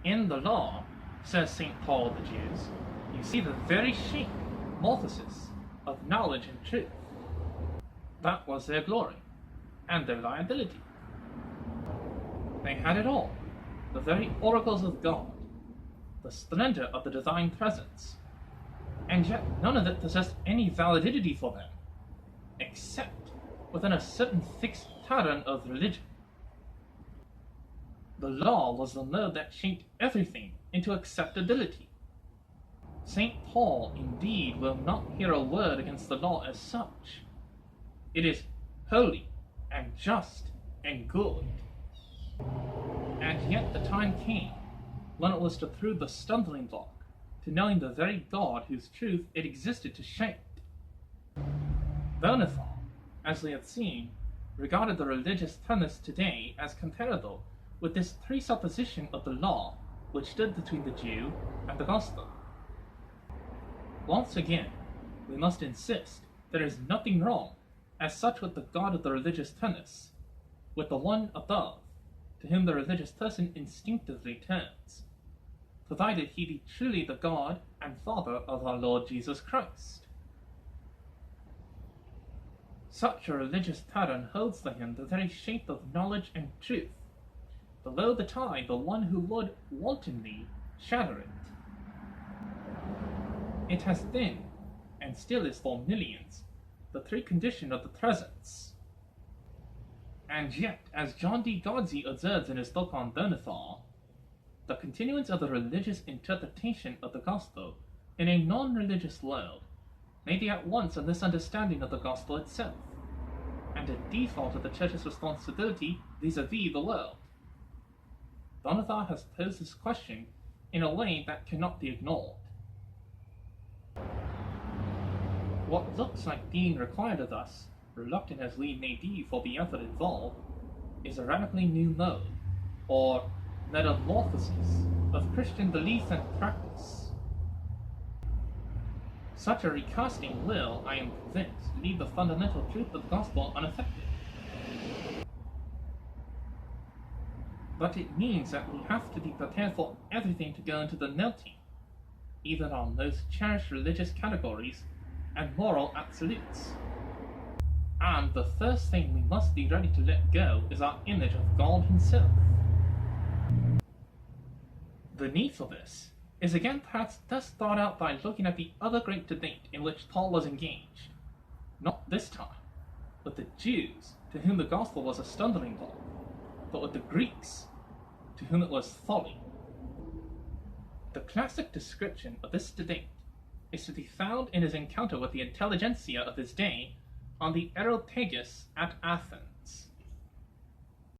In the law, says St. Paul of the Jews, you see the very shape, morphosis, of knowledge and truth. That was their glory, and their liability. They had it all, the very oracles of God, the splendor of the divine presence, and yet none of it possessed any validity for them, except within a certain fixed pattern of religion. The law was the mode that shaped everything into acceptability. St. Paul, indeed, will not hear a word against the law as such. It is holy and just and good. And yet the time came when it was to throw the stumbling block to knowing the very God whose truth it existed to shape. Bernethal, as we have seen, regarded the religious tenets today as comparable with this presupposition of the law which stood between the Jew and the gospel. Once again, we must insist there is nothing wrong as such with the God of the religious tenets, with the one above, to whom the religious person instinctively turns, provided he be truly the God and Father of our Lord Jesus Christ. Such a religious pattern holds for him the very shape of knowledge and truth, below the tie the one who would wantonly shatter it. It has been, and still is for millions, the precondition of the presence. And yet, as John D. Godsey observes in his book on Bernethal, the continuance of the religious interpretation of the gospel in a non-religious world may be at once a misunderstanding of the gospel itself, and a default of the church's responsibility vis-a-vis the world. Bernethal has posed this question in a way that cannot be ignored. What looks like being required of us, reluctant as we may be for the effort involved, is a radically new mode, or metamorphosis, of Christian belief and practice. Such a recasting will, I am convinced, leave the fundamental truth of the gospel unaffected. But it means that we have to be prepared for everything to go into the melting, even our most cherished religious categories and moral absolutes. And the first thing we must be ready to let go is our image of God himself. The need for this is again perhaps best thought out by looking at the other great debate in which Paul was engaged, not this time with the Jews, to whom the gospel was a stumbling block, but with the Greeks, to whom it was folly. The classic description of this debate is to be found in his encounter with the intelligentsia of his day on the Areopagus at Athens.